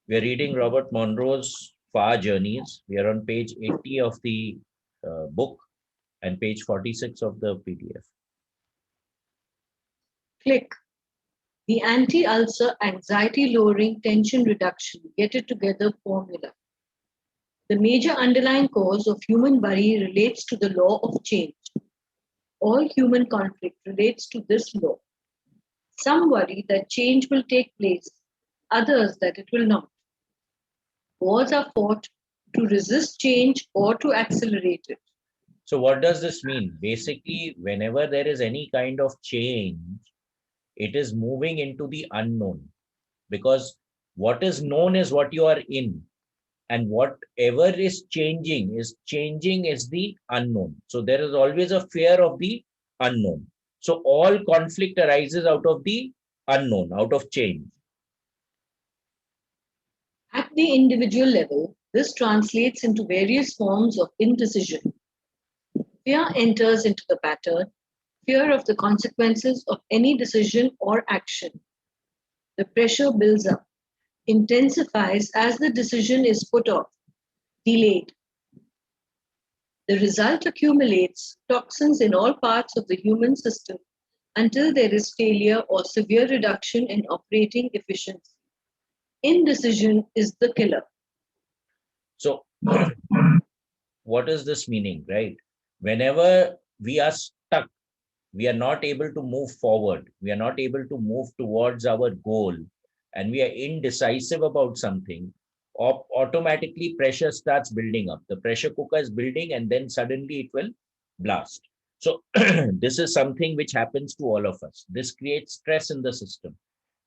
We are reading Robert Monroe's Far Journeys. We are on page 80 of the book and page 46 of the PDF. Click. The anti-ulcer anxiety lowering tension reduction get it together formula. The major underlying cause of human worry relates to the law of change. All human conflict relates to this law. Some worry that change will take place, others that it will not. Wars are fought to resist change or to accelerate it. So what does this mean? Basically, whenever there is any kind of change, it is moving into the unknown, because what is known is what you are in, and whatever is changing is the unknown. So there is always a fear of the unknown. So all conflict arises out of the unknown, out of change. At the individual level, this translates into various forms of indecision. Fear enters into the pattern, fear of the consequences of any decision or action. The pressure builds up, intensifies as the decision is put off, delayed. The result accumulates toxins in all parts of the human system until there is failure or severe reduction in operating efficiency. Indecision is the killer. So what is this meaning, right? Whenever we are stuck, we are not able to move forward, we are not able to move towards our goal, and we are indecisive about something, automatically pressure starts building up. The pressure cooker is building, and then suddenly it will blast. So this is something which happens to all of us. This creates stress in the system.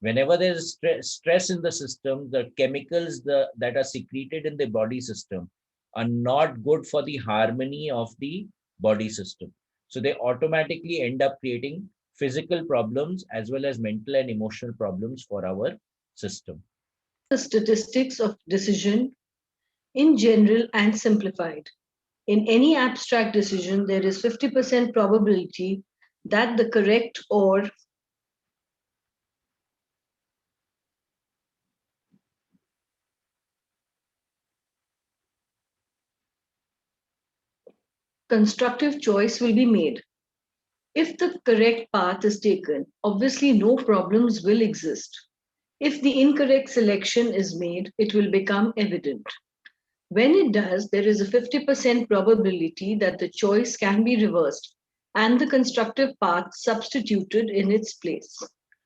Whenever there is stress in the system, the chemicals that are secreted in the body system are not good for the harmony of the body system. So they automatically end up creating physical problems as well as mental and emotional problems for our system. The statistics of decision in general and simplified. In any abstract decision, there is 50% probability that the correct or constructive choice will be made. If the correct path is taken, obviously no problems will exist. If the incorrect selection is made, it will become evident. When it does, there is a 50% probability that the choice can be reversed and the constructive path substituted in its place.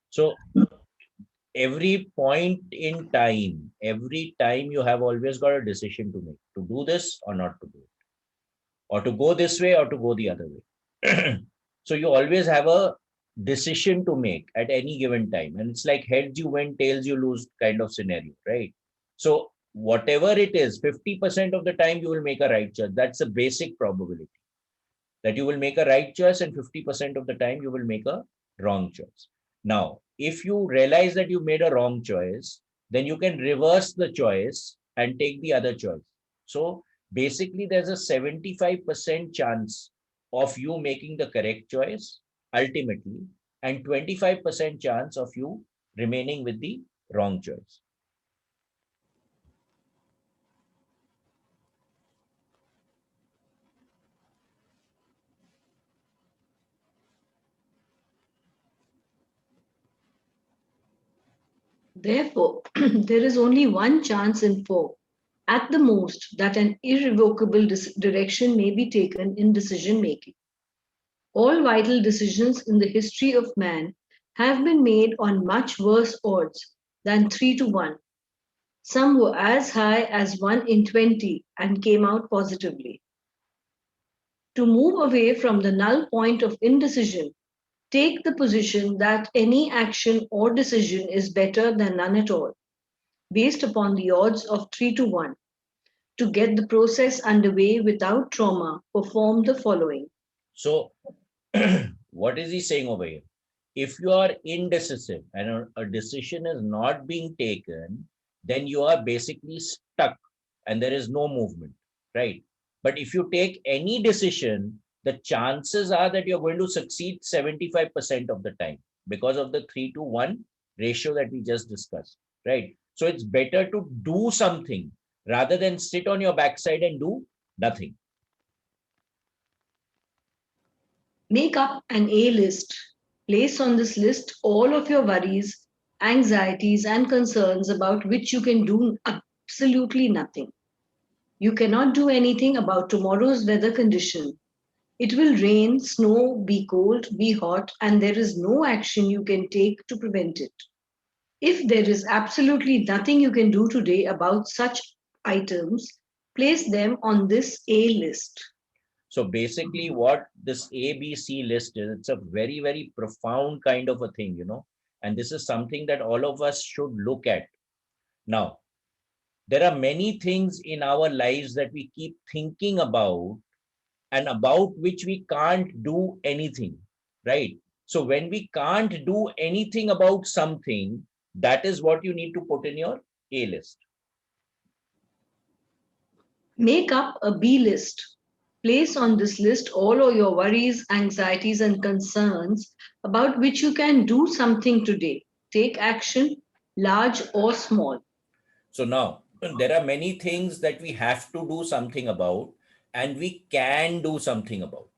So every point in time, every time you have always got a decision to make, to do this or not to do it, or to go this way or to go the other way. So you always have a decision to make at any given time. And it's like heads you win, tails you lose kind of scenario, right? So whatever it is, 50% of the time you will make a right choice. That's a basic probability that you will make a right choice, and 50% of the time you will make a wrong choice. Now, if you realize that you made a wrong choice, then you can reverse the choice and take the other choice. So basically, there's a 75% chance of you making the correct choice ultimately, and 25% chance of you remaining with the wrong choice. Therefore, there is only one chance in four, at the most, that an irrevocable direction may be taken in decision making. All vital decisions in the history of man have been made on much worse odds than 3 to 1. Some were as high as 1 in 20 and came out positively. To move away from the null point of indecision, take the position that any action or decision is better than none at all, based upon the odds of 3 to 1. To get the process underway without trauma, perform the following. So what is he saying over here? If you are indecisive and a decision is not being taken, then you are basically stuck and there is no movement, right? But if you take any decision, the chances are that you're going to succeed 75% of the time because of the 3 to 1 ratio that we just discussed, right? So it's better to do something rather than sit on your backside and do nothing. Make up an A list. Place on this list all of your worries, anxieties, and concerns about which you can do absolutely nothing. You cannot do anything about tomorrow's weather condition. It will rain, snow, be cold, be hot, and there is no action you can take to prevent it. If there is absolutely nothing you can do today about such items, place them on this A list. So basically what this ABC list is, it's a very, very profound kind of a thing, and this is something that all of us should look at. Now, there are many things in our lives that we keep thinking about and about which we can't do anything, right? So when we can't do anything about something, that is what you need to put in your A list. Make up a B list. Place on this list all of your worries, anxieties, and concerns about which you can do something today. Take action, large or small. So now there are many things that we have to do something about and we can do something about,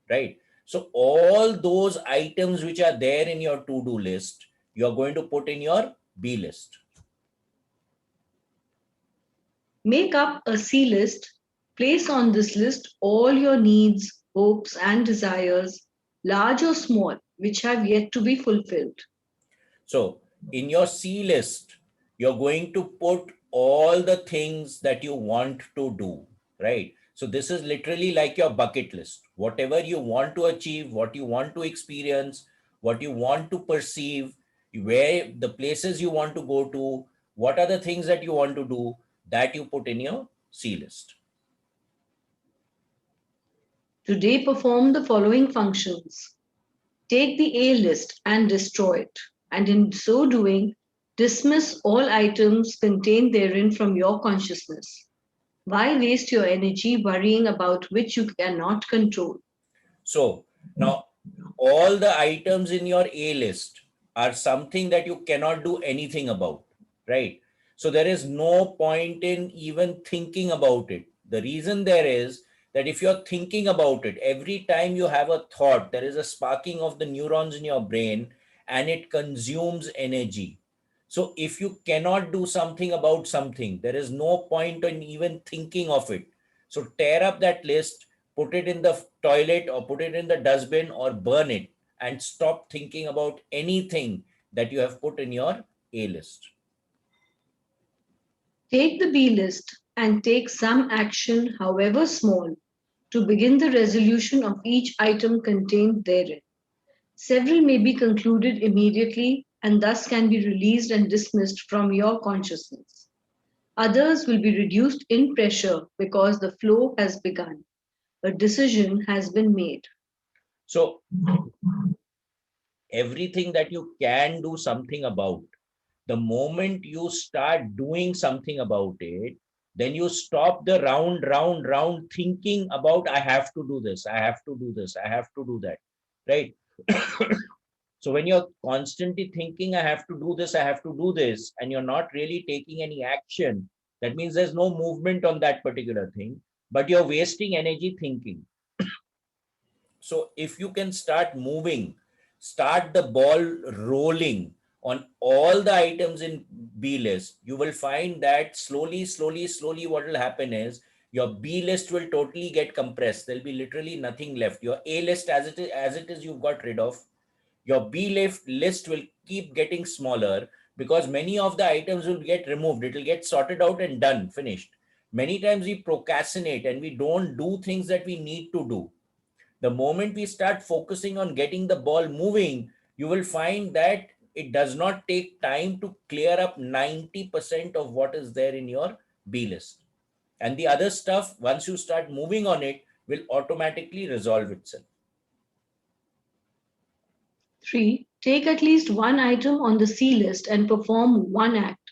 right? So all those items which are there in your to-do list, you're going to put in your B list. Make up a C list. Place on this list all your needs, hopes, and desires, large or small, which have yet to be fulfilled. So in your C list, you're going to put all the things that you want to do, right? So this is literally like your bucket list. Whatever you want to achieve, what you want to experience, what you want to perceive, where the places you want to go to, what are the things that you want to do, that you put in your C list. Today, perform the following functions. Take the A list and destroy it, and in so doing, dismiss all items contained therein from your consciousness. Why waste your energy worrying about which you cannot control? So now all the items in your A list are something that you cannot do anything about, right? So there is no point in even thinking about it. The reason there is that if you're thinking about it, every time you have a thought, there is a sparking of the neurons in your brain and it consumes energy. So if you cannot do something about something, there is no point in even thinking of it. So tear up that list, put it in the toilet or put it in the dustbin or burn it, and stop thinking about anything that you have put in your A list. Take the B list and take some action, however small, to begin the resolution of each item contained therein. Several may be concluded immediately and thus can be released and dismissed from your consciousness. Others will be reduced in pressure because the flow has begun. A decision has been made. So everything that you can do something about, the moment you start doing something about it, then you stop the round thinking about, I have to do this, I have to do this, I have to do that, right? So when you're constantly thinking, I have to do this, I have to do this, and you're not really taking any action, that means there's no movement on that particular thing, but you're wasting energy thinking. So if you can start moving, start the ball rolling on all the items in B list, you will find that slowly, what will happen is your B list will totally get compressed. There'll be literally nothing left. Your A list as it is, you've got rid of. Your B list will keep getting smaller because many of the items will get removed. It will get sorted out and done, finished. Many times we procrastinate and we don't do things that we need to do. The moment we start focusing on getting the ball moving, you will find that it does not take time to clear up 90% of what is there in your B list. And the other stuff, once you start moving on it, will automatically resolve itself. 3. Take at least one item on the C list and perform one act,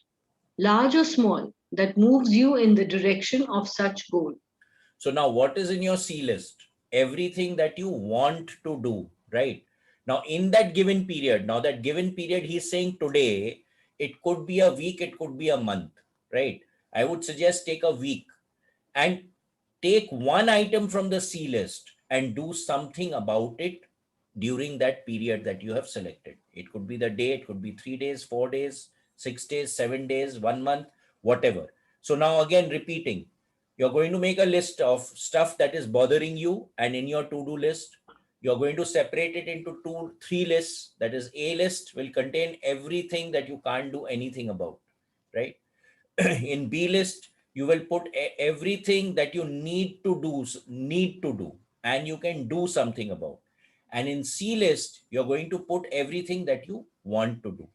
large or small, that moves you in the direction of such goal. So now what is in your C list? Everything that you want to do, right? Now in that given period, he's saying today, It could be a week, it could be a month, right? I would suggest take a week and take one item from the C list and do something about it during that period that you have selected. It could be the day, it could be 3 days, 4 days, 6 days, 7 days, 1 month, whatever. So now again, repeating, you're going to make a list of stuff that is bothering you, and in your to do list, you're going to separate it into two, three lists. That is, A list will contain everything that you can't do anything about, right? In B list, you will put everything that you need to do, and you can do something about. And in C list, you're going to put everything that you want to do.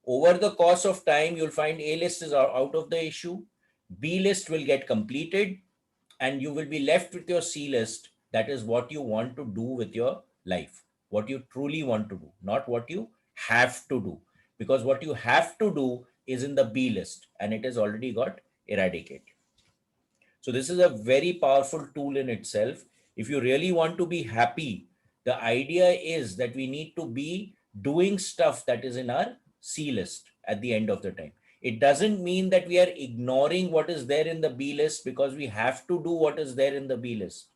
Over the course of time, you'll find A list is out of the issue, B list will get completed, and you will be left with your C list. That is what you want to do with your life, what you truly want to do, not what you have to do. Because what you have to do is in the B list and it has already got eradicated. So, this is a very powerful tool in itself. If you really want to be happy, the idea is that we need to be doing stuff that is in our C list at the end of the time. It doesn't mean that we are ignoring what is there in the B list because we have to do what is there in the B list.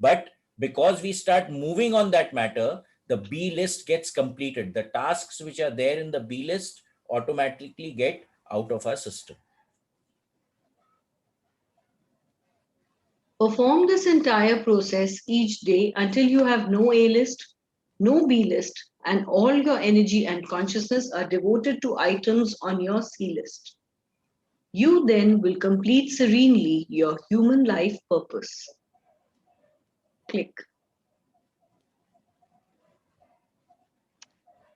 But because we start moving on that matter, the B list gets completed. The tasks which are there in the B list automatically get out of our system. Perform this entire process each day until you have no A list, no B list, and all your energy and consciousness are devoted to items on your C list. You then will complete serenely your human life purpose. Click.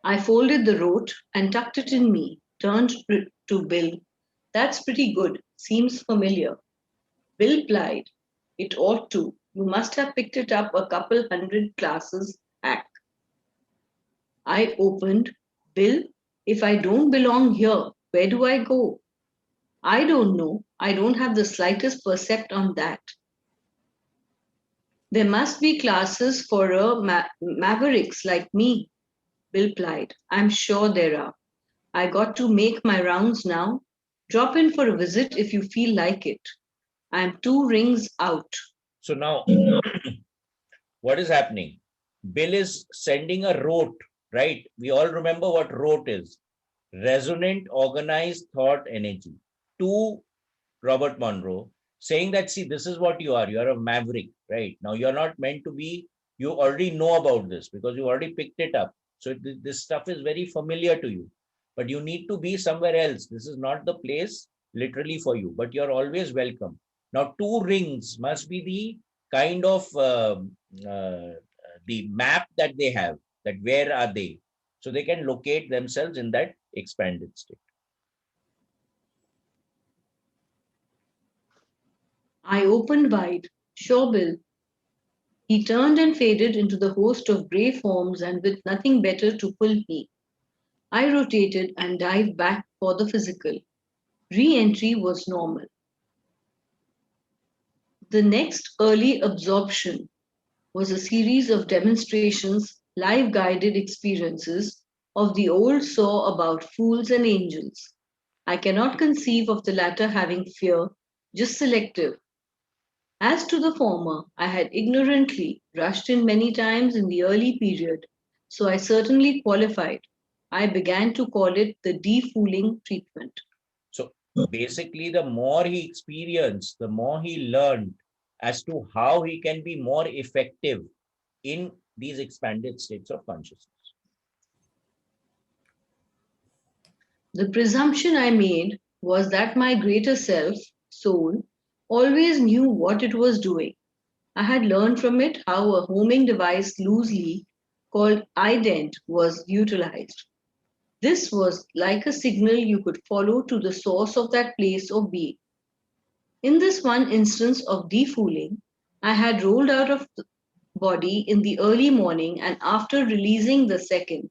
I folded the rote and tucked it in me, turned to Bill. That's pretty good. Seems familiar. Bill plied. It ought to. You must have picked it up a couple hundred classes back. I opened. Bill, if I don't belong here, where do I go? I don't know. I don't have the slightest percept on that. There must be classes for mavericks like me, Bill plied. I'm sure there are. I got to make my rounds now. Drop in for a visit if you feel like it. I'm 2 rings out. So now, what is happening? Bill is sending a rote, right? We all remember what rote is: resonant, organized thought energy to Robert Monroe, saying that, see, this is what you are. You are a maverick, right? Now, you're not meant to be, you already know about this because you already picked it up. So, this stuff is very familiar to you, but you need to be somewhere else. This is not the place literally for you, but you're always welcome. Now, 2 rings must be the kind of the map that they have, that where are they? So they can locate themselves in that expanded state. I opened wide. Sure, Bill. He turned and faded into the host of grey forms and with nothing better to pull me. I rotated and dived back for the physical. Re-entry was normal. The next early absorption was a series of demonstrations, live guided experiences of the old saw about fools and angels. I cannot conceive of the latter having fear, just selective. As to the former, I had ignorantly rushed in many times in the early period, so I certainly qualified. I began to call it the defooling treatment. So basically, the more he experienced, the more he learned as to how he can be more effective in these expanded states of consciousness. The presumption I made was that my greater self, soul, always knew what it was doing. I had learned from it how a homing device loosely called ident was utilized. This was like a signal you could follow to the source of that place of being. In this one instance of defooling, I had rolled out of the body in the early morning, and after releasing the second,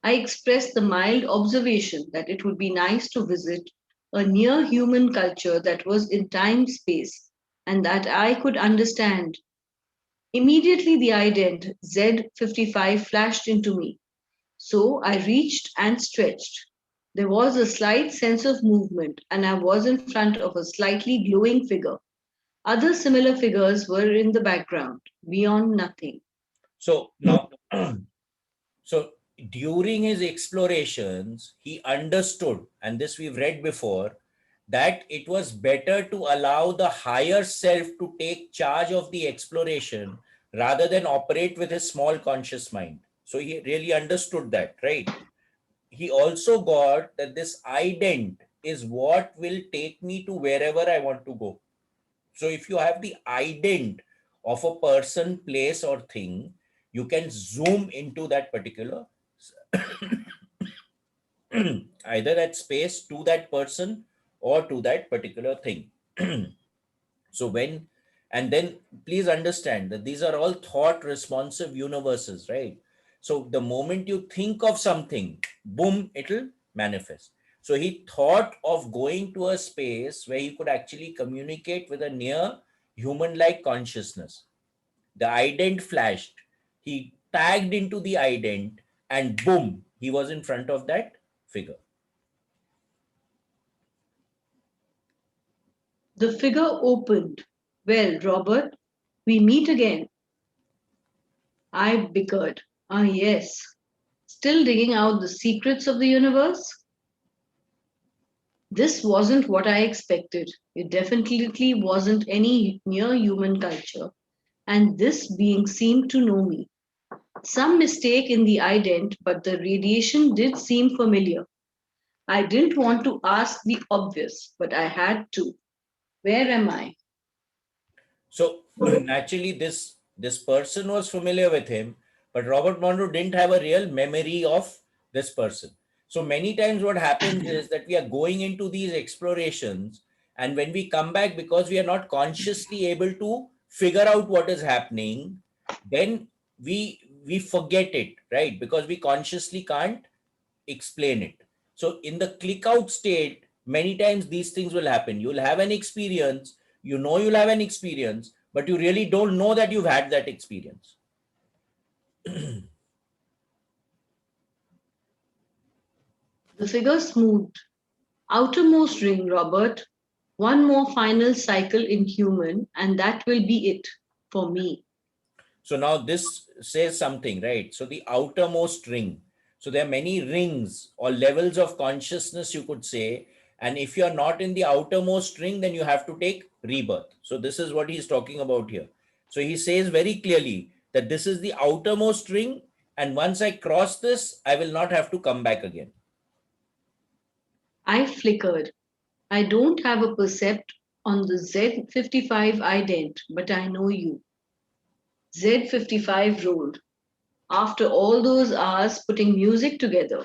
I expressed the mild observation that it would be nice to visit a near human culture that was in time space and that I could understand. Immediately the ident Z55 flashed into me. So I reached and stretched. There was a slight sense of movement, and I was in front of a slightly glowing figure. Other similar figures were in the background, beyond nothing. So now, so during his explorations, he understood, and this we've read before, that it was better to allow the higher self to take charge of the exploration rather than operate with his small conscious mind. So he really understood that, right? He also got that this ident is what will take me to wherever I want to go. So if you have the ident of a person, place, or thing, you can zoom into that particular either that space to that person or to that particular thing. So when and then please understand that these are all thought responsive universes, right? So the moment you think of something, boom, it'll manifest. So he thought of going to a space where he could actually communicate with a near human like consciousness. The ident flashed, he tagged into the ident, and boom, he was in front of that figure. The figure opened. Well, Robert, we meet again. I bickered. Ah, yes. Still digging out the secrets of the universe? This wasn't what I expected. It definitely wasn't any near human culture, and this being seemed to know me. Some mistake in the ident, but the radiation did seem familiar. I didn't want to ask the obvious, but I had to. Where am I? So naturally, this person was familiar with him, but Robert Monroe didn't have a real memory of this person. So many times, what happens is that we are going into these explorations, and when we come back, because we are not consciously able to figure out what is happening, then we forget it, right? Because we consciously can't explain it. So in the click out state, many times these things will happen. You'll have an experience, you know you'll have an experience, but you really don't know that you've had that experience. The figure smoothed. Outermost ring, Robert. One more final cycle in human, and that will be it for me. So now this says something, right? So the outermost ring. So there are many rings or levels of consciousness, you could say. And if you're not in the outermost ring, then you have to take rebirth. So this is what he's talking about here. So he says very clearly that this is the outermost ring. And once I cross this, I will not have to come back again. I flickered. I don't have a percept on the Z55 ident, but I know you. Z55 rolled. After all those hours putting music together,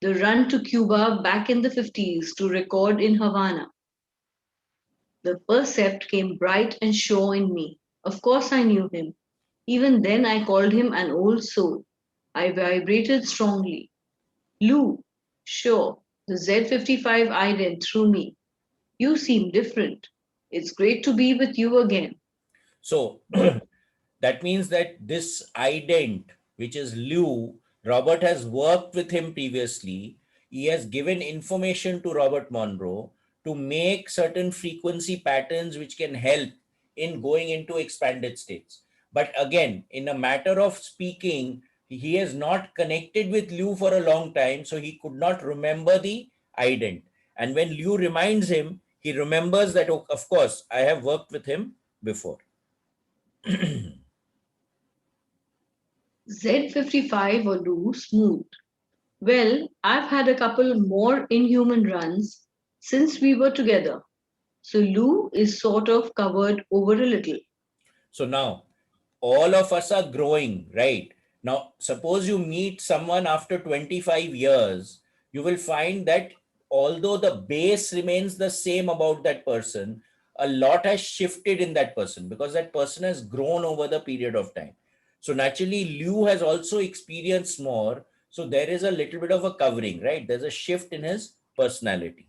the run to Cuba back in the 50s to record in Havana, the percept came bright and sure in me. Of course, I knew him. Even then, I called him an old soul. I vibrated strongly. Lou, sure, the Z55 ident through me. You seem different. It's great to be with you again. So that means that this ident, which is Liu, Robert has worked with him previously. He has given information to Robert Monroe to make certain frequency patterns which can help in going into expanded states. But again, in a matter of speaking, he has not connected with Liu for a long time, so he could not remember the ident. And when Liu reminds him, he remembers that, oh, of course, I have worked with him before. Z55 or Lou smooth. Well, I've had a couple more inhuman runs since we were together. So Lou is sort of covered over a little. So now all of us are growing, right? Now, suppose you meet someone after 25 years, you will find that although the base remains the same about that person, a lot has shifted in that person because that person has grown over the period of time. So naturally, Liu has also experienced more. So there is a little bit of a covering, right? There's a shift in his personality.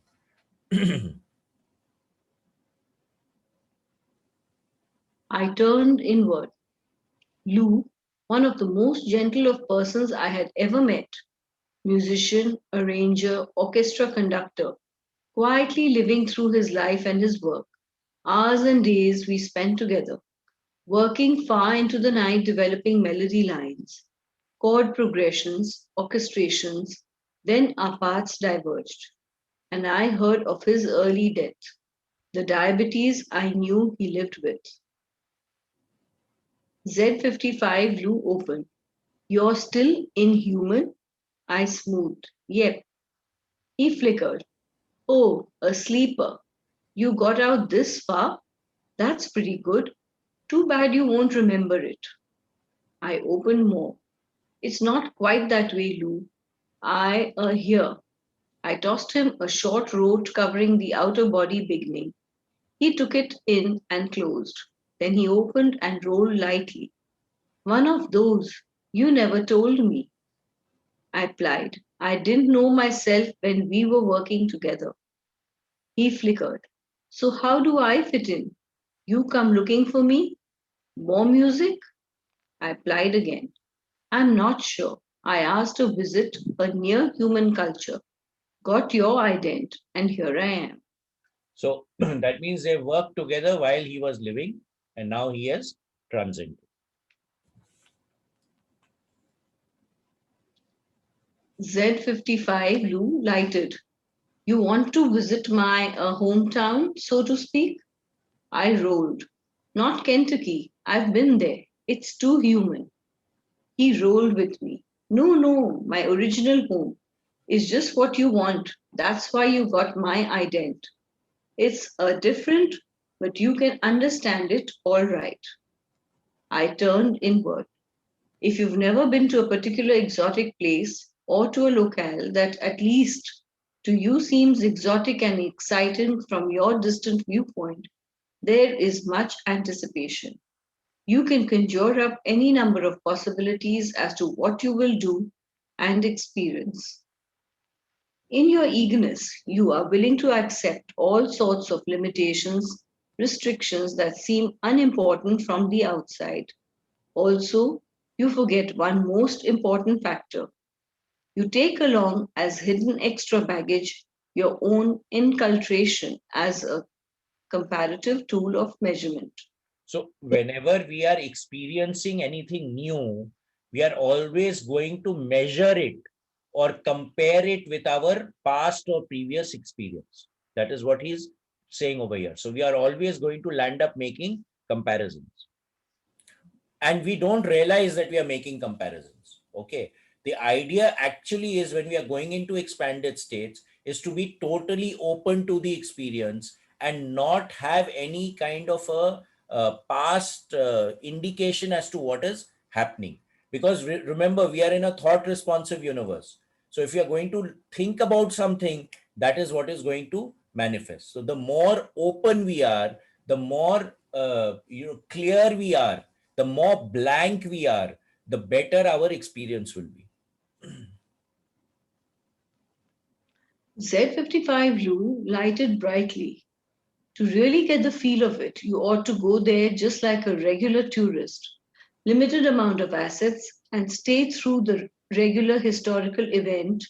I turned inward. Lou, one of the most gentle of persons I had ever met. musician, arranger, orchestra conductor, quietly living through his life and his work. Hours and days we spent together, working far into the night developing melody lines, chord progressions, orchestrations. Then our paths diverged, and I heard of his early death, the diabetes I knew he lived with. Z55 blew open. You're still inhuman? I smoothed. Yep. He flickered. Oh, a sleeper. You got out this far? That's pretty good. Too bad you won't remember it. I opened more. It's not quite that way, Lou. Here. I tossed him a short rote covering the outer body beginning. He took it in and closed. Then he opened and rolled lightly. One of those. You never told me. I plied. I didn't know myself when we were working together. He flickered. So how do I fit in? You come looking for me? More music? I plied again. I'm not sure. I asked to visit a near human culture, got your ident, and here I am. So that means they worked together while he was living, and now he has transcended. Z55 Lou lighted. You want to visit my hometown, so to speak? I rolled. Not Kentucky. I've been there. It's too human. He rolled with me. No, no, my original home is just what you want. That's why you got my ident. It's a different, but you can understand it all right. I turned inward. If you've never been to a particular exotic place or to a locale that at least to you seems exotic and exciting from your distant viewpoint, there is much anticipation. You can conjure up any number of possibilities as to what you will do and experience. In your eagerness, you are willing to accept all sorts of limitations, restrictions that seem unimportant from the outside. Also, you forget one most important factor. You take along as hidden extra baggage your own inculturation as a comparative tool of measurement. So whenever we are experiencing anything new, we are always going to measure it or compare it with our past or previous experience. That is what he's saying over here. So we are always going to land up making comparisons. And we don't realize that we are making comparisons. Okay. The idea actually is, when we are going into expanded states, is to be totally open to the experience and not have any kind of a past indication as to what is happening. Because remember, we are in a thought responsive universe. So if you are going to think about something, that is what is going to manifest. So the more open we are, the more clear we are, the more blank we are, the better our experience will be. Z55 Blue lighted brightly. To really get the feel of it, you ought to go there just like a regular tourist. Limited amount of assets and stay through the regular historical event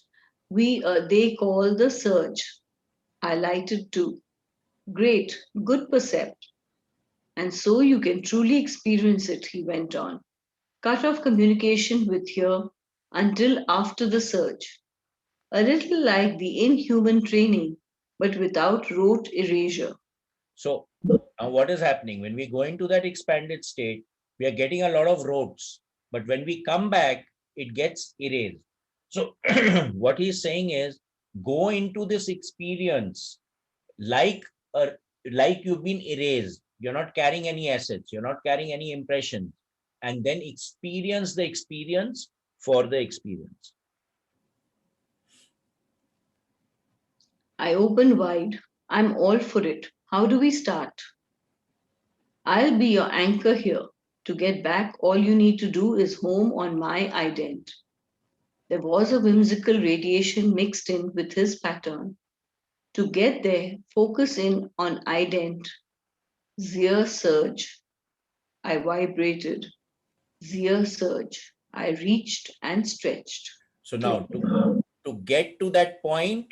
they call the surge. I lighted too. Great, good percept. And so you can truly experience it, he went on. Cut off communication with here until after the surge. A little like the inhuman training, but without rote erasure. So what is happening when we go into that expanded state? We are getting a lot of roads, but when we come back, it gets erased. So what he's saying is, go into this experience like a, like you've been erased. You're not carrying any assets. You're not carrying any impressions, and then experience the experience for the experience. I opened wide. I'm all for it. How do we start? I'll be your anchor here. To get back, all you need to do is home on my ident. There was a whimsical radiation mixed in with his pattern. To get there, focus in on ident. Zia surge. I vibrated. Zia surge. I reached and stretched. So now Click. To get to that point,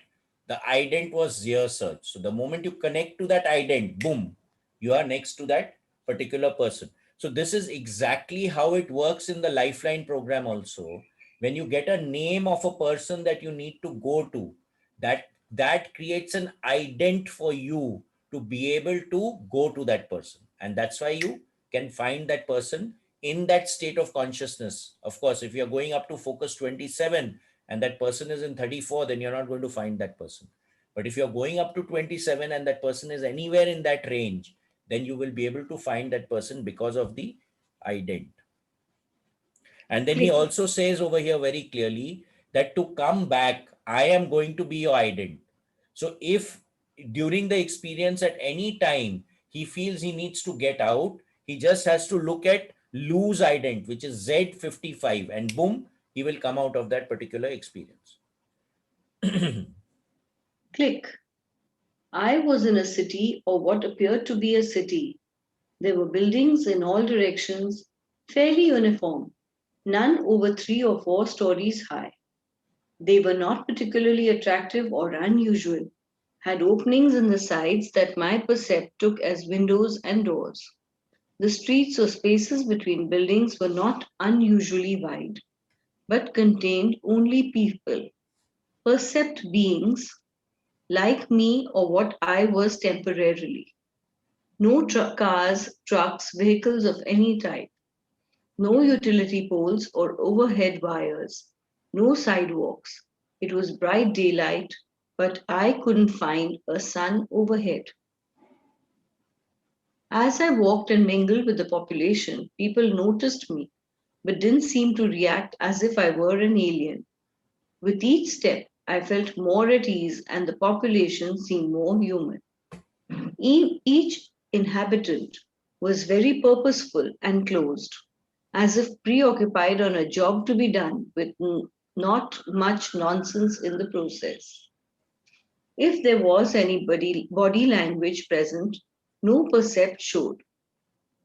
the ident was zero search. So the moment you connect to that ident, boom, you are next to that particular person. So this is exactly how it works in the Lifeline program also. When you get a name of a person that you need to go to, that creates an ident for you to be able to go to that person. And that's why you can find that person in that state of consciousness. Of course, if you're going up to focus 27 and that person is in 34, then you're not going to find that person. But if you're going up to 27 and that person is anywhere in that range, then you will be able to find that person because of the ident. And then he Click. also says over here very clearly that to come back, I am going to be your ident. So if during the experience at any time he feels he needs to get out, he just has to look at lose ident, which is Z55, and boom, he will come out of that particular experience. Click. I was in a city, or what appeared to be a city. There were buildings in all directions, fairly uniform, none over 3 or 4 stories high. They were not particularly attractive or unusual, had openings in the sides that my percept took as windows and doors. The streets or spaces between buildings were not unusually wide, but contained only people, percept beings like me or what I was temporarily. No cars, trucks, vehicles of any type. No utility poles or overhead wires. No sidewalks. It was bright daylight, but I couldn't find a sun overhead. As I walked and mingled with the population, people noticed me, but didn't seem to react as if I were an alien. With each step, I felt more at ease and the population seemed more human. Each inhabitant was very purposeful and closed, as if preoccupied on a job to be done with not much nonsense in the process. If there was any body language present, no percept showed.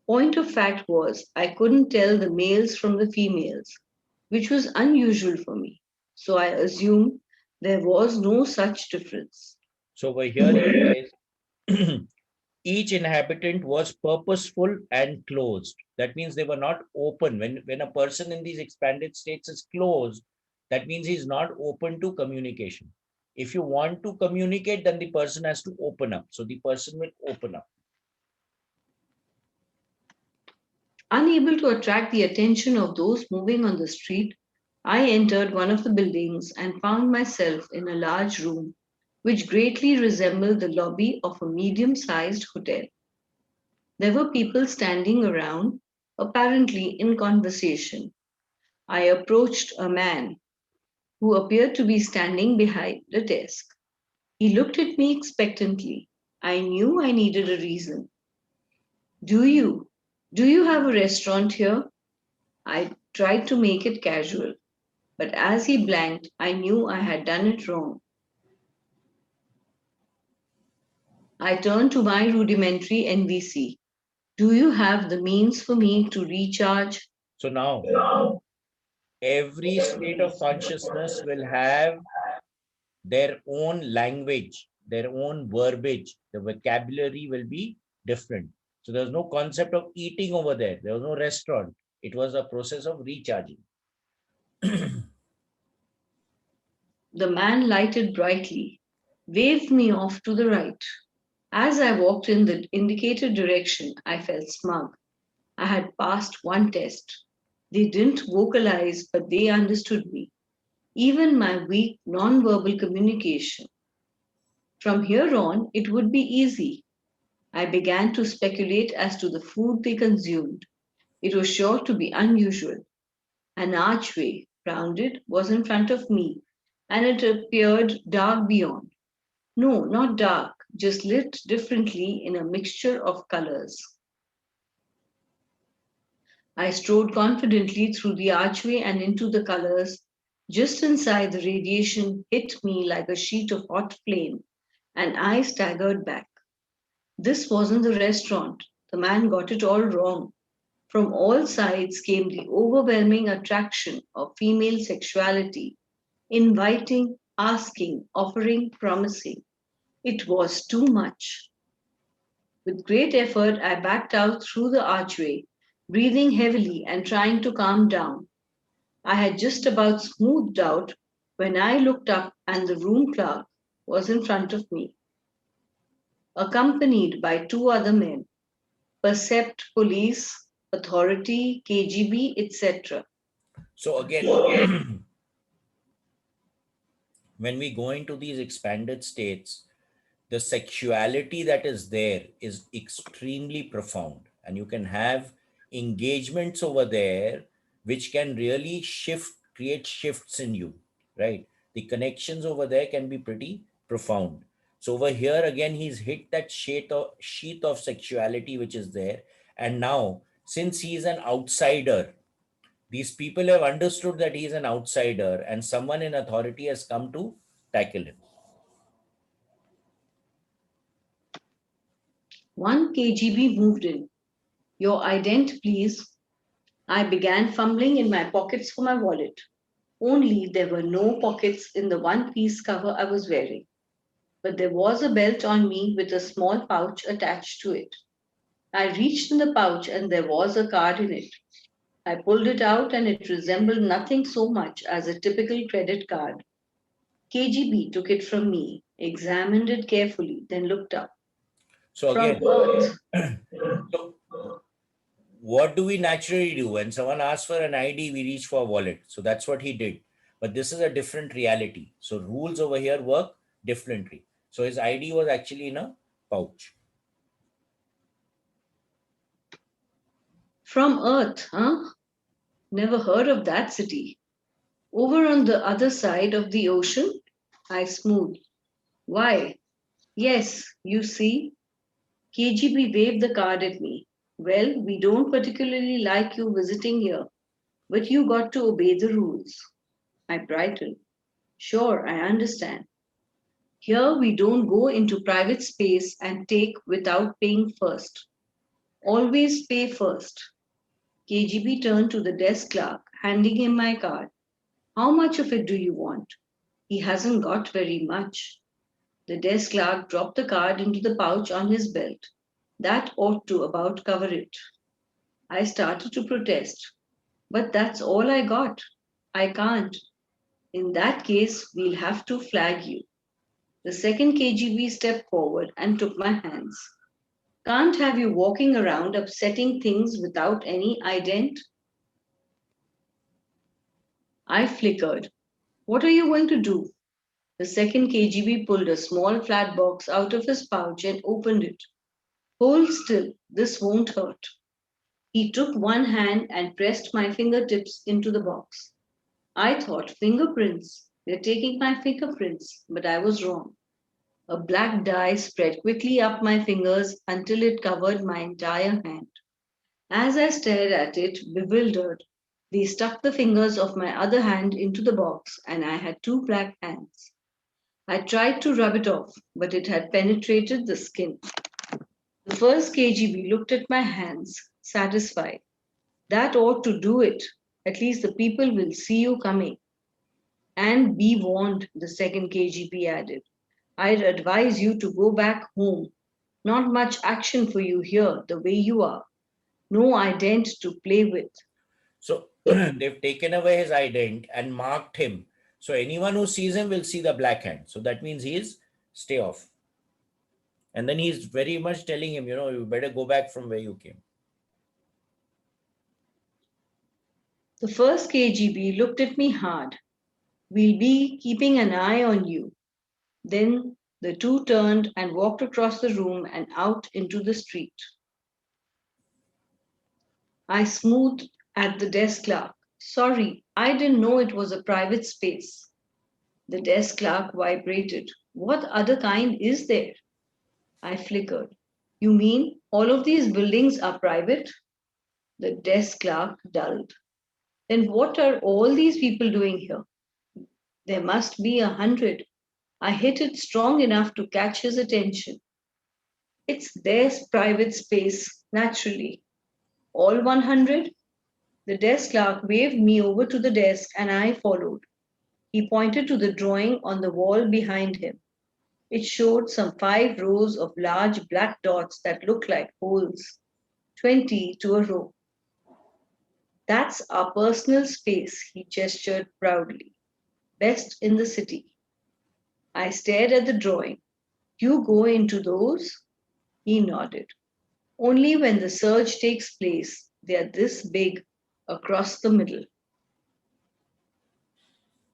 Point of fact was, I couldn't tell the males from the females, which was unusual for me. So I assumed there was no such difference. So over here he says each inhabitant was purposeful and closed. That means they were not open. When a person in these expanded states is closed, that means he's not open to communication. If you want to communicate, then the person has to open up. So the person will open up. Unable to attract the attention of those moving on the street, I entered one of the buildings and found myself in a large room which greatly resembled the lobby of a medium sized hotel. There were people standing around, apparently in conversation. I approached a man who appeared to be standing behind the desk. He looked at me expectantly. I knew I needed a reason. Do you? Do you have a restaurant here? I tried to make it casual, but as he blanked, I knew I had done it wrong. I turned to my rudimentary NVC. Do you have the means for me to recharge? So now every state of consciousness will have their own language, their own verbiage. The vocabulary will be different. So there's no concept of eating over there. There was no restaurant. It was a process of recharging. The man lighted brightly, waved me off to the right. As I walked in the indicated direction, I felt smug. I had passed one test. They didn't vocalize, but they understood me. Even my weak non-verbal communication. From here on, it would be easy. I began to speculate as to the food they consumed. It was sure to be unusual. An archway, rounded, was in front of me, and it appeared dark beyond. No, not dark, just lit differently in a mixture of colors. I strode confidently through the archway and into the colors. Just inside, the radiation hit me like a sheet of hot flame, and I staggered back. This wasn't the restaurant. The man got it all wrong. From all sides came the overwhelming attraction of female sexuality, Inviting, asking, offering, promising. It was too much. With great effort, I backed out through the archway, breathing heavily and trying to calm down. I had just about smoothed out when I looked up and the room clerk was in front of me, accompanied by two other men, Percept Police, Authority, KGB, etc. So again, when we go into these expanded states, the sexuality that is there is extremely profound, and you can have engagements over there which can really create shifts in you, right? The connections over there can be pretty profound. So over here again, he's hit that sheath of sexuality which is there. And now, since he's an outsider, these people have understood that he's an outsider, and someone in authority has come to tackle him. One KGB moved in. Your ident, please. I began fumbling in my pockets for my wallet. Only there were no pockets in the one-piece cover I was wearing. But there was a belt on me with a small pouch attached to it. I reached in the pouch and there was a card in it. I pulled it out and it resembled nothing so much as a typical credit card. KGB took it from me, examined it carefully, then looked up. So From again, Earth, so what do we naturally do when someone asks for an ID? We reach for a wallet. So that's what he did. But this is a different reality. So rules over here work differently. So his ID was actually in a pouch. from Earth, huh? Never heard of that city. Over on the other side of the ocean? I smoothed. Why? Yes, you see, KGB waved the card at me. Well, we don't particularly like you visiting here, but you got to obey the rules. I brightened. Sure, I understand. Here we don't go into private space and take without paying first. Always pay first. KGB turned to the desk clerk, handing him my card. How much of it do you want? He hasn't got very much. The desk clerk dropped the card into the pouch on his belt. That ought to about cover it. I started to protest. But that's all I got. I can't. In that case, we'll have to flag you. The second KGB stepped forward and took my hands. Can't have you walking around upsetting things without any ident. I flickered. What are you going to do? The second KGB pulled a small flat box out of his pouch and opened it. Hold still, this won't hurt. He took one hand and pressed my fingertips into the box. I thought fingerprints. They're taking my fingerprints, but I was wrong. A black dye spread quickly up my fingers until it covered my entire hand. As I stared at it, bewildered, they stuck the fingers of my other hand into the box, and I had two black hands. I tried to rub it off, but it had penetrated the skin. The first KGB looked at my hands, satisfied. That ought to do it. At least the people will see you coming. And be warned, the second KGB added. I'd advise you to go back home. Not much action for you here, the way you are. No ident to play with. So they've taken away his ident and marked him. So anyone who sees him will see the black hand. So that means he is stay off. And then he's very much telling him, you better go back from where you came. The first KGB looked at me hard. We'll be keeping an eye on you. Then the two turned and walked across the room and out into the street. I smoothed at the desk clerk. Sorry, I didn't know it was a private space. The desk clerk vibrated. What other kind is there? I flickered. You mean all of these buildings are private? The desk clerk dulled. Then what are all these people doing here? There must be 100. I hit it strong enough to catch his attention. It's their private space, naturally. All 100? The desk clerk waved me over to the desk and I followed. He pointed to the drawing on the wall behind him. It showed some 5 rows of large black dots that looked like holes, 20 to a row. That's our personal space, he gestured proudly. Best in the city. I stared at the drawing. You go into those? He nodded. Only when the surge takes place, they are this big across the middle.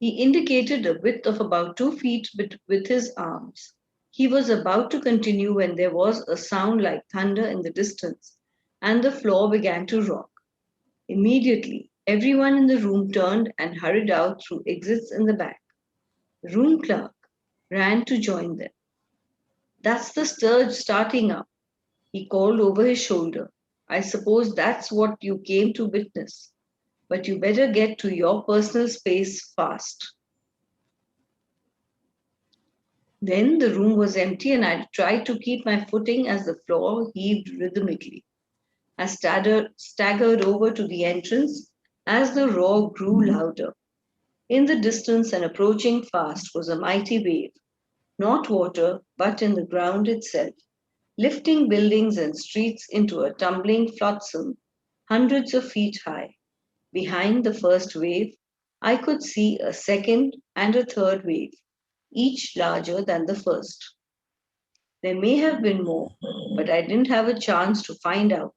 He indicated a width of about 2 feet with his arms. He was about to continue when there was a sound like thunder in the distance, and the floor began to rock. Immediately, everyone in the room turned and hurried out through exits in the back. The room clerk ran to join them. That's the surge starting up, he called over his shoulder. I suppose that's what you came to witness, but you better get to your personal space fast. Then the room was empty, and I tried to keep my footing as the floor heaved rhythmically. I staggered over to the entrance as the roar grew louder. In the distance and approaching fast was a mighty wave, not water, but in the ground itself, lifting buildings and streets into a tumbling flotsam hundreds of feet high. Behind the first wave, I could see a second and a third wave, each larger than the first. There may have been more, but I didn't have a chance to find out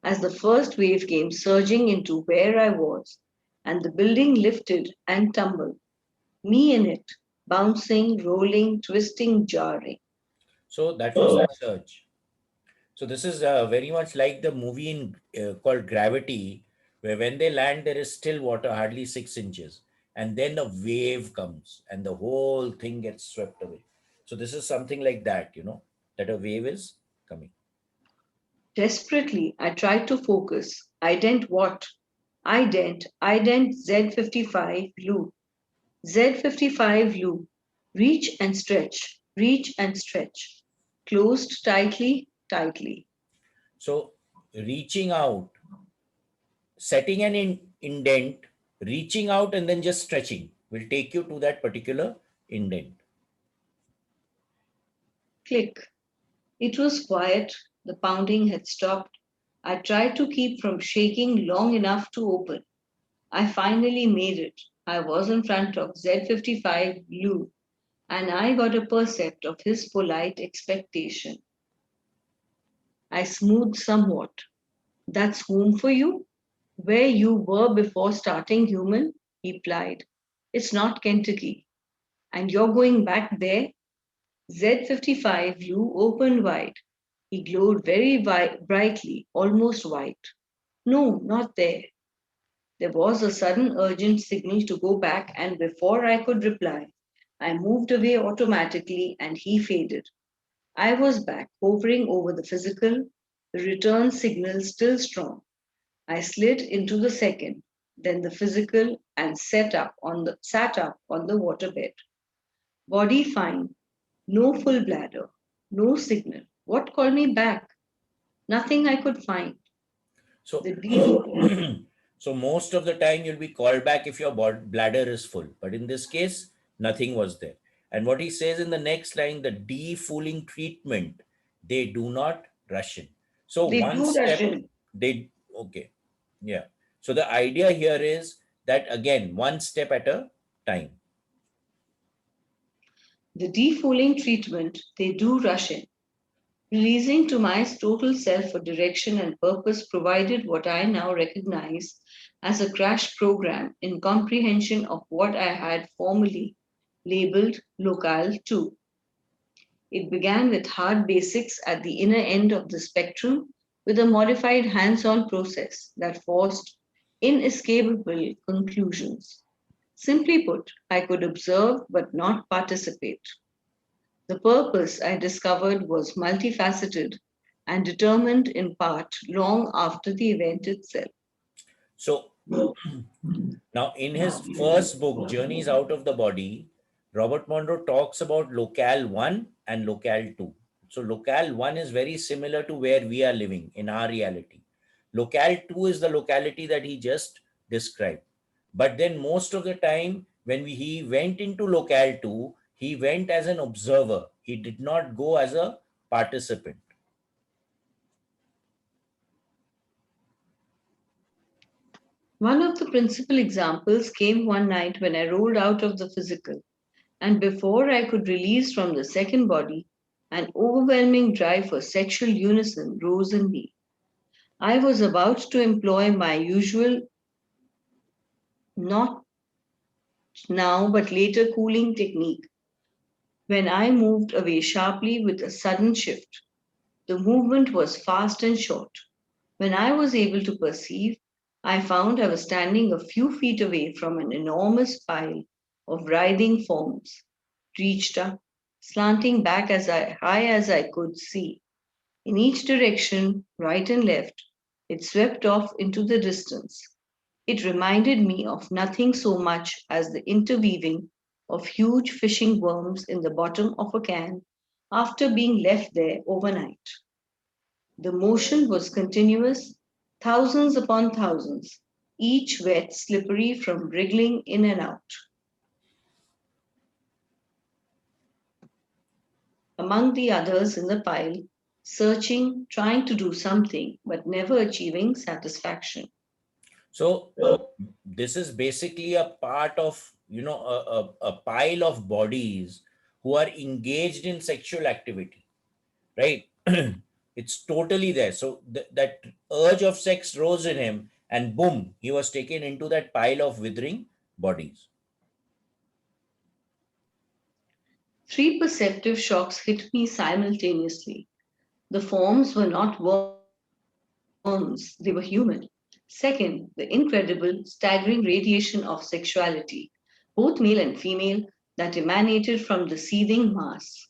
as the first wave came surging into where I was, and the building lifted and tumbled, me in it, bouncing, rolling, twisting, jarring. So that was the surge. So this is very much like the movie in called Gravity, where when they land, there is still water, hardly 6 inches, and then a wave comes, and the whole thing gets swept away. So this is something like that, that a wave is coming. Desperately, I tried to focus. Ident what? Ident Z55 loop. Z55 loop. Reach and stretch. Reach and stretch. Closed tightly, tightly. So reaching out, setting an indent, reaching out, and then just stretching will take you to that particular indent. Click. It was quiet. The pounding had stopped. I tried to keep from shaking long enough to open. I finally made it. I was in front of Z55 Lou, and I got a percept of his polite expectation. I smoothed somewhat. That's home for you? Where you were before starting human? He plied. It's not Kentucky. And you're going back there? Z55 Lou opened wide. He glowed very brightly, almost white. No, not there. There was a sudden urgent signal to go back, and before I could reply, I moved away automatically and he faded. I was back, hovering over the physical, the return signal still strong. I slid into the second, then the physical, and sat up on the waterbed. Body fine, no full bladder, no signal. What called me back? Nothing I could find. So, The deep so most of the time you'll be called back if your bladder is full. But in this case, nothing was there. And what he says in the next line, the defooling treatment, they do not rush in. So they one do step, Russian. they, okay, yeah. So the idea here is that again, one step at a time. The defooling treatment, they do rush in. Releasing to my total self a direction and purpose provided what I now recognize as a crash program in comprehension of what I had formerly labeled Locale 2. It began with hard basics at the inner end of the spectrum with a modified hands on process that forced inescapable conclusions. Simply put, I could observe but not participate. The purpose, I discovered, was multifaceted and determined in part long after the event itself. So now, in his first book, Journeys Out of the Body, Robert Monroe talks about locale 1 and locale 2. So, locale 1 is very similar to where we are living in our reality. Locale 2 is the locality that he just described. But then, most of the time, when he went into locale 2, he went as an observer. He did not go as a participant. One of the principal examples came one night when I rolled out of the physical, and before I could release from the second body, an overwhelming drive for sexual unison rose in me. I was about to employ my usual, not now but later cooling technique when I moved away sharply with a sudden shift. The movement was fast and short. When I was able to perceive, I found I was standing a few feet away from an enormous pile of writhing forms, reached up, slanting back as high as I could see. In each direction, right and left, it swept off into the distance. It reminded me of nothing so much as the interweaving of huge fishing worms in the bottom of a can after being left there overnight. The motion was continuous, thousands upon thousands, each wet, slippery from wriggling in and out. Among the others in the pile, searching, trying to do something, but never achieving satisfaction. So this is basically a part of, a pile of bodies who are engaged in sexual activity, right? It's totally there. So that urge of sex rose in him, and boom, he was taken into that pile of withering bodies. Three perceptive shocks hit me simultaneously. The forms were not worms, they were human. Second, the incredible, staggering radiation of sexuality, both male and female, that emanated from the seething mass.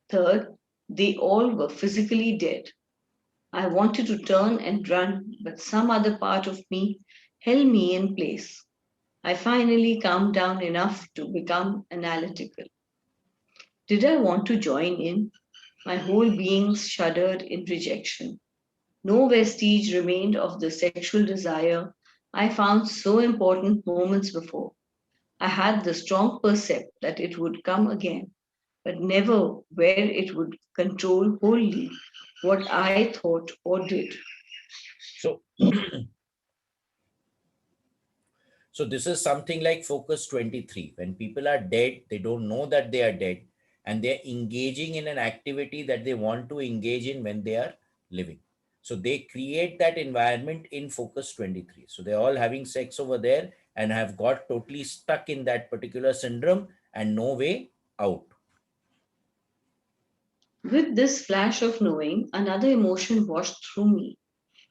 Third, they all were physically dead. I wanted to turn and run, but some other part of me held me in place. I finally calmed down enough to become analytical. Did I want to join in? My whole being shuddered in rejection. No vestige remained of the sexual desire I found so important moments before. I had the strong percept that it would come again, but never where it would control wholly what I thought or did. So So this is something like Focus 23. When people are dead, they don't know that they are dead, and they're engaging in an activity that they want to engage in when they are living. So they create that environment in Focus 23. So they're all having sex over there and have got totally stuck in that particular syndrome and no way out. With this flash of knowing, another emotion washed through me,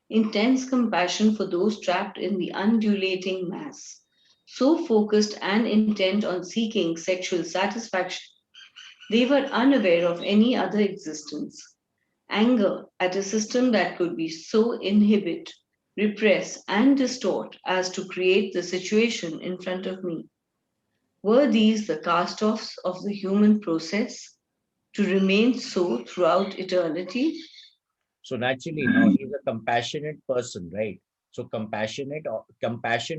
intense compassion for those trapped in the undulating mass, so focused and intent on seeking sexual satisfaction they were unaware of any other existence. Anger at a system that could be so inhibit, repress, and distort as to create the situation in front of me. Were these the cast offs of the human process to remain so throughout eternity? So naturally, now he's a compassionate person, right? So compassion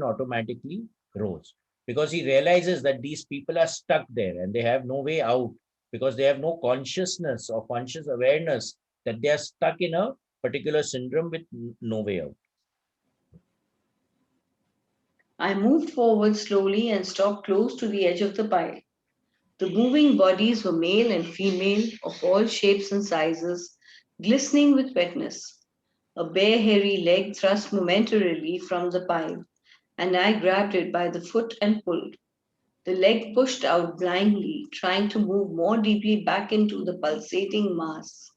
automatically grows because he realizes that these people are stuck there and they have no way out because they have no consciousness or conscious awareness that they are stuck in a particular syndrome with no way out. I moved forward slowly and stopped close to the edge of the pile. The moving bodies were male and female of all shapes and sizes, glistening with wetness. A bare, hairy leg thrust momentarily from the pile, and I grabbed it by the foot and pulled. The leg pushed out blindly, trying to move more deeply back into the pulsating mass.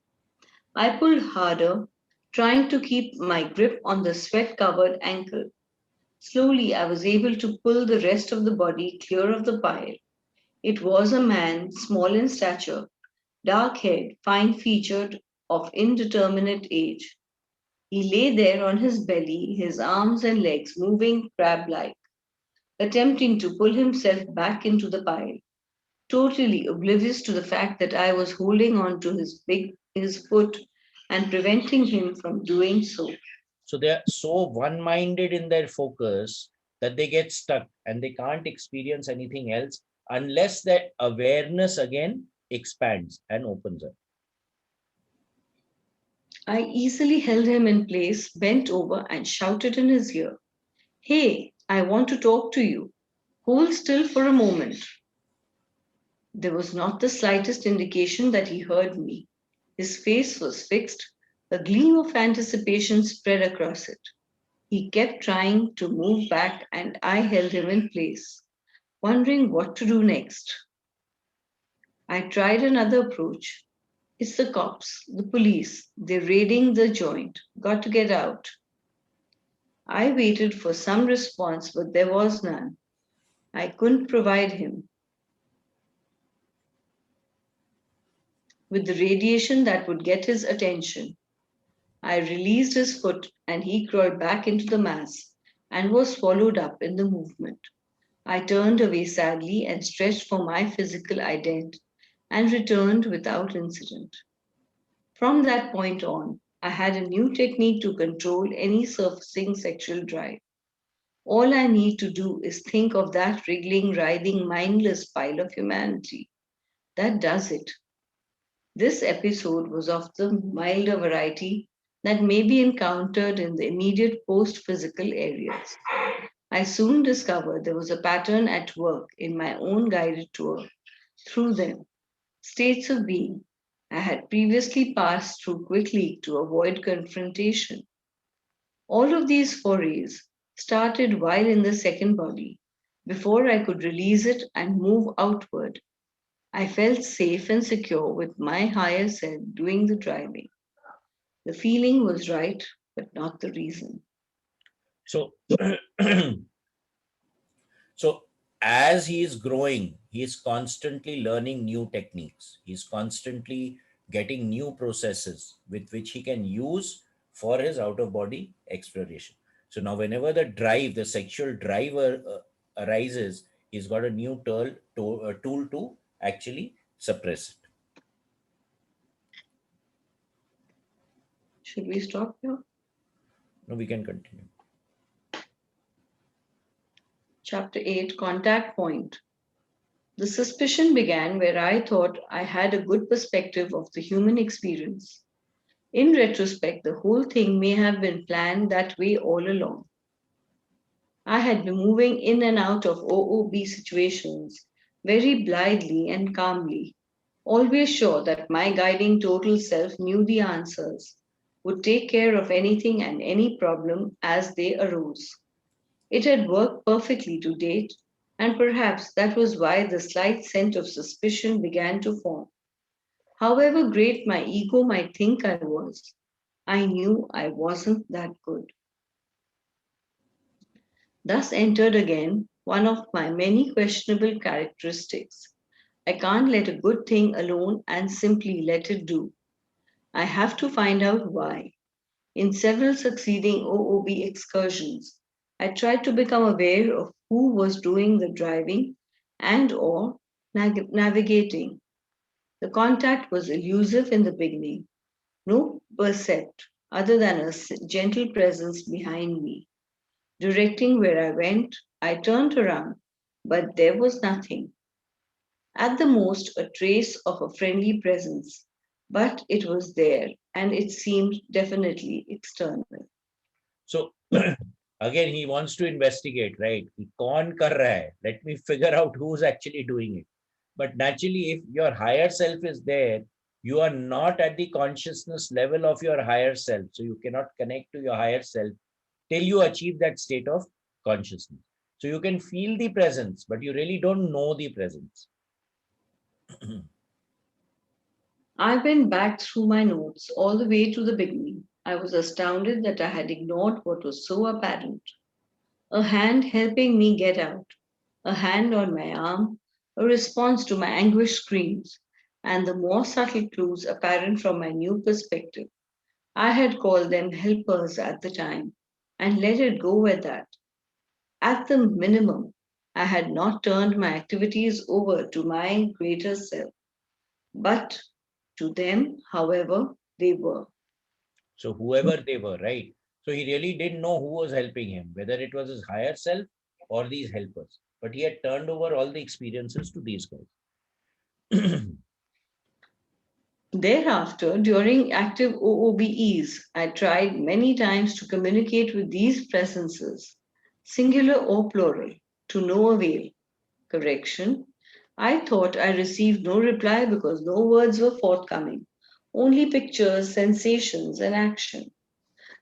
I pulled harder, trying to keep my grip on the sweat covered ankle. Slowly, I was able to pull the rest of the body clear of the pile. It was a man, small in stature, dark haired, fine featured, of indeterminate age. He lay there on his belly, his arms and legs moving crab like, attempting to pull himself back into the pile, totally oblivious to the fact that I was holding on to his foot and preventing him from doing so. So they are so one minded in their focus that they get stuck and they can't experience anything else unless that awareness again expands and opens up. I easily held him in place, bent over, and shouted in his ear, "Hey, I want to talk to you. Hold still for a moment." There was not the slightest indication that he heard me. His face was fixed, a gleam of anticipation spread across it. He kept trying to move back, and I held him in place, wondering what to do next. I tried another approach. "It's the cops, the police. They're raiding the joint. Got to get out." I waited for some response, but there was none. I couldn't provide him with the radiation that would get his attention. I released his foot and he crawled back into the mass and was swallowed up in the movement. I turned away sadly and stretched for my physical ident and returned without incident. From that point on, I had a new technique to control any surfacing sexual drive. All I need to do is think of that wriggling, writhing, mindless pile of humanity. That does it. This episode was of the milder variety that may be encountered in the immediate post physical areas. I soon discovered there was a pattern at work in my own guided tour through them, states of being I had previously passed through quickly to avoid confrontation. All of these forays started while in the second body, before I could release it and move outward. I felt safe and secure with my higher self doing the driving. The feeling was right, but not the reason. So, so as he is growing, he is constantly learning new techniques. He's constantly getting new processes with which he can use for his out of body exploration. So now, whenever the sexual drive arises, he's got a new tool to actually suppress it. Should we stop here? No, we can continue. Chapter 8, Contact Point. The suspicion began where I thought I had a good perspective of the human experience. In retrospect, the whole thing may have been planned that way all along. I had been moving in and out of OOB situations very blithely and calmly, always sure that my guiding total self knew the answers, would take care of anything and any problem as they arose. It had worked perfectly to date, and perhaps that was why the slight scent of suspicion began to form. However great my ego might think I was, I knew I wasn't that good. Thus entered again one of my many questionable characteristics. I can't let a good thing alone and simply let it do. I have to find out why. In several succeeding OOB excursions, I tried to become aware of who was doing the driving and or navigating. The contact was elusive in the beginning, no percept other than a gentle presence behind me. Directing where I went, I turned around, but there was nothing. At the most, a trace of a friendly presence, but it was there and it seemed definitely external. So again, he wants to investigate, right? कि कौन कर रहा है? Let me figure out who's actually doing it. But naturally, if your higher self is there, you are not at the consciousness level of your higher self. So you cannot connect to your higher self till you achieve that state of consciousness. So you can feel the presence, but you really don't know the presence. I went back through my notes all the way to the beginning. I was astounded that I had ignored what was so apparent. A hand helping me get out, a hand on my arm, a response to my anguished screams, and the more subtle clues apparent from my new perspective. I had called them helpers at the time and let it go at that. At the minimum, I had not turned my activities over to my greater self, but to them, however, they were. So whoever they were, right? So he really didn't know who was helping him, whether it was his higher self or these helpers, but he had turned over all the experiences to these guys. Thereafter, during active OOBEs, I tried many times to communicate with these presences, singular or plural, to no avail. Correction. I thought I received no reply because no words were forthcoming, only pictures, sensations, and action.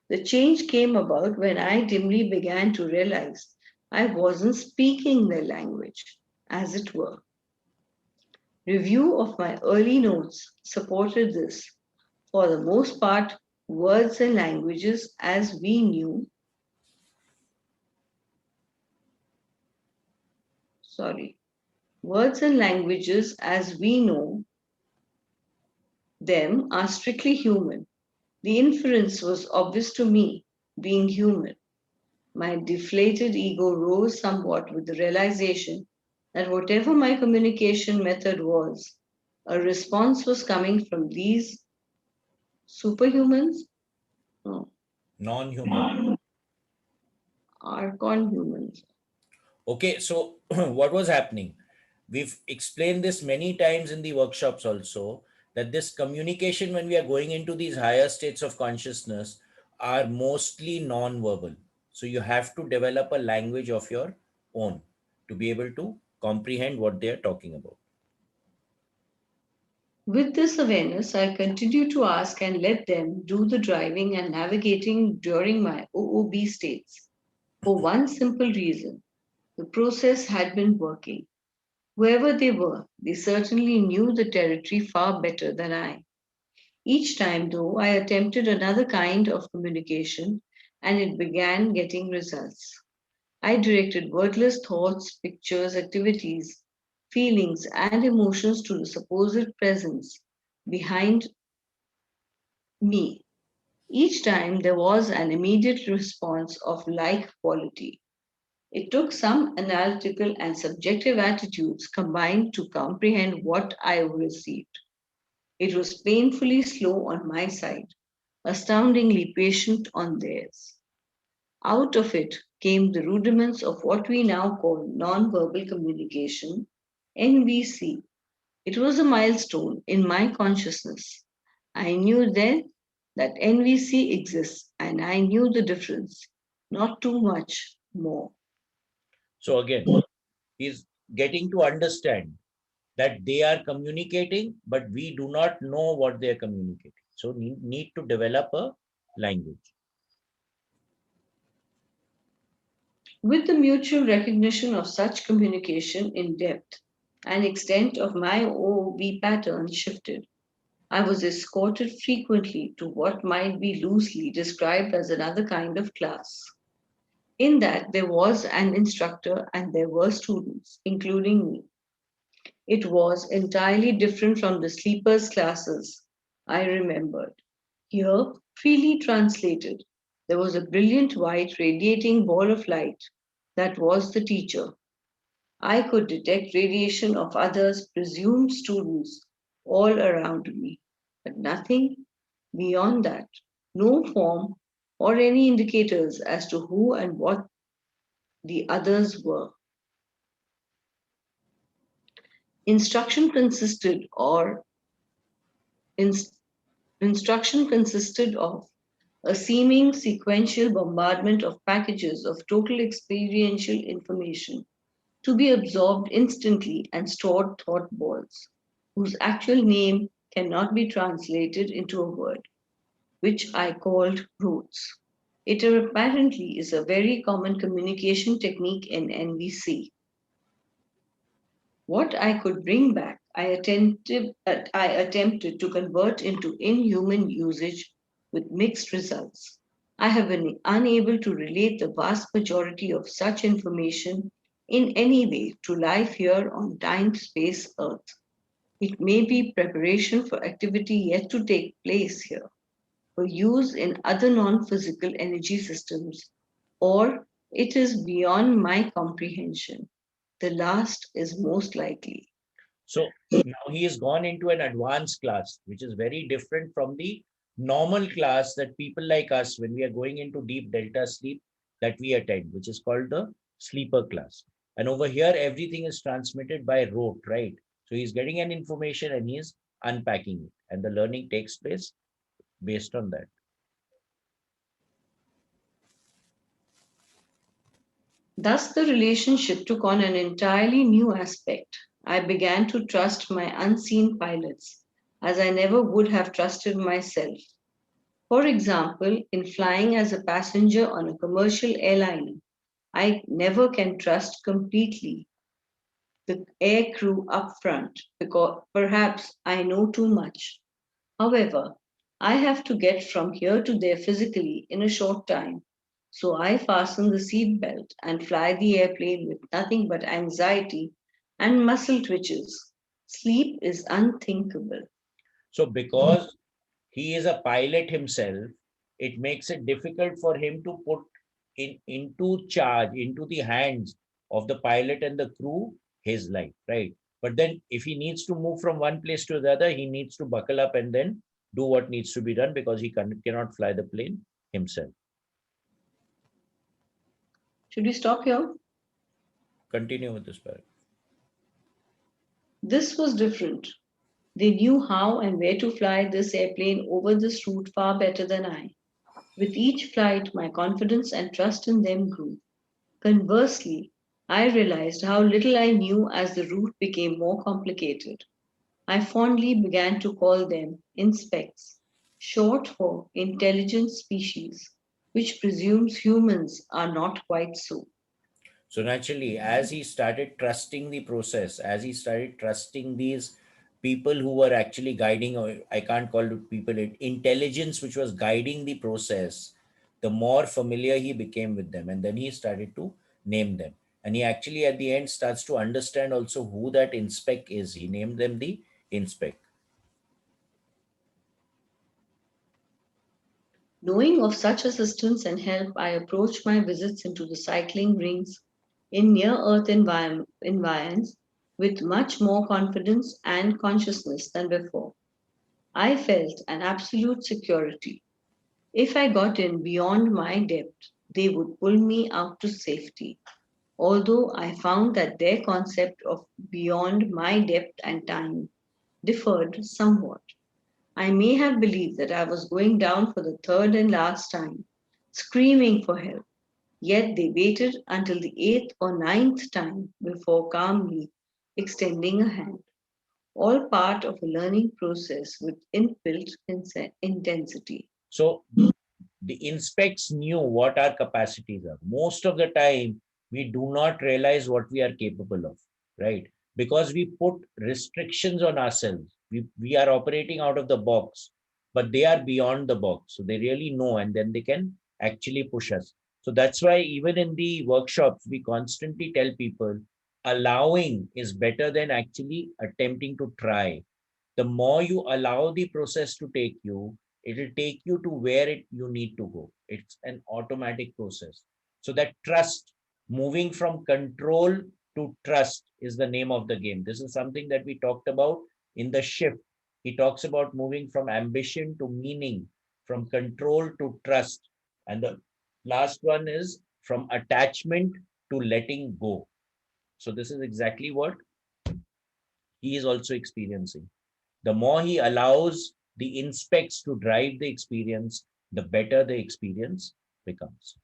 The change came about when I dimly began to realize I wasn't speaking their language, as it were. Review of my early notes supported this. For the most part, words and languages as we knew, sorry, words and languages as we know them are strictly human. The inference was obvious to me, being human. My deflated ego rose somewhat with the realization that whatever my communication method was, a response was coming from these superhumans, no, Non-human. archon humans. Okay, so what was happening? We've explained this many times in the workshops also, that this communication when we are going into these higher states of consciousness are mostly non-verbal. So you have to develop a language of your own to be able to comprehend what they are talking about. With this awareness, I continue to ask and let them do the driving and navigating during my OOB states. For one simple reason, the process had been working. Whoever they were, they certainly knew the territory far better than I. Each time, though, I attempted another kind of communication and it began getting results. I directed wordless thoughts, pictures, activities, feelings, and emotions to the supposed presence behind me. Each time there was an immediate response of like quality. It took some analytical and subjective attitudes combined to comprehend what I received. It was painfully slow on my side, astoundingly patient on theirs. Out of it came the rudiments of what we now call nonverbal communication, NVC. It was a milestone in my consciousness. I knew then that NVC exists and I knew the difference, not too much more. So again, he's getting to understand that they are communicating, but we do not know what they are communicating. So need to develop a language. With the mutual recognition of such communication in depth and extent of my OOB pattern shifted, I was escorted frequently to what might be loosely described as another kind of class. In that, there was an instructor and there were students, including me. It was entirely different from the sleepers classes I remembered. Here, freely translated, there was a brilliant white radiating ball of light that was the teacher. I could detect radiation of others, presumed students, all around me, but nothing beyond that. No form or any indicators as to who and what the others were. Instruction consisted or ins- Instruction consisted of a seeming sequential bombardment of packages of total experiential information to be absorbed instantly and stored thought balls, whose actual name cannot be translated into a word, which I called roots. It apparently is a very common communication technique in NVC. What I could bring back, I attempted to convert into inhuman usage with mixed results. I have been unable to relate the vast majority of such information in any way to life here on time space Earth. It may be preparation for activity yet to take place here, for use in other non physical energy systems, or it is beyond my comprehension. The last is most likely. So now he has gone into an advanced class, which is very different from the normal class that people like us, when we are going into deep delta sleep, that we attend, which is called the sleeper class. And over here, everything is transmitted by rote, right? So he's getting an information and he's unpacking it. And the learning takes place based on that. Thus, the relationship took on an entirely new aspect. I began to trust my unseen pilots, as I never would have trusted myself. For example, in flying as a passenger on a commercial airliner, I never can trust completely the air crew up front because perhaps I know too much. However, I have to get from here to there physically in a short time. So I fasten the seat belt and fly the airplane with nothing but anxiety and muscle twitches. Sleep is unthinkable. So because he is a pilot himself, it makes it difficult for him to put into charge, into the hands of the pilot and the crew, his life, right? But then if he needs to move from one place to the other, he needs to buckle up and then do what needs to be done because he cannot fly the plane himself. Should we stop here? Continue with this paragraph. This was different. They knew how and where to fly this airplane over this route far better than I. With each flight, my confidence and trust in them grew. Conversely, I realized how little I knew as the route became more complicated. I fondly began to call them inspects, short for intelligent species, which presumes humans are not quite so. So naturally, as he started trusting the process, as he started trusting these people who were actually guiding, or I can't call it people, it intelligence which was guiding the process, the more familiar he became with them. And then he started to name them. And he actually at the end starts to understand also who that inspect is. He named them the inspect. Knowing of such assistance and help, I approached my visits into the cycling rings in near Earth environs with much more confidence and consciousness than before. I felt an absolute security. If I got in beyond my depth, they would pull me out to safety. Although I found that their concept of beyond my depth and time differed somewhat. I may have believed that I was going down for the third and last time, screaming for help, yet they waited until the eighth or ninth time before calmly extending a hand, all part of a learning process with inbuilt intensity. So the inspects knew what our capacities are. Most of the time, we do not realize what we are capable of, right? Because we put restrictions on ourselves. We are operating out of the box, but they are beyond the box. So they really know, and then they can actually push us. So that's why even in the workshops, we constantly tell people allowing is better than actually attempting to try. The more you allow the process to take you, it will take you to where you need to go. It's an automatic process. So that trust, moving from control to trust, is the name of the game. This is something that we talked about in the shift. He talks about moving from ambition to meaning, from control to trust. And the last one is from attachment to letting go. So this is exactly what he is also experiencing. The more he allows the inspects to drive the experience, the better the experience becomes.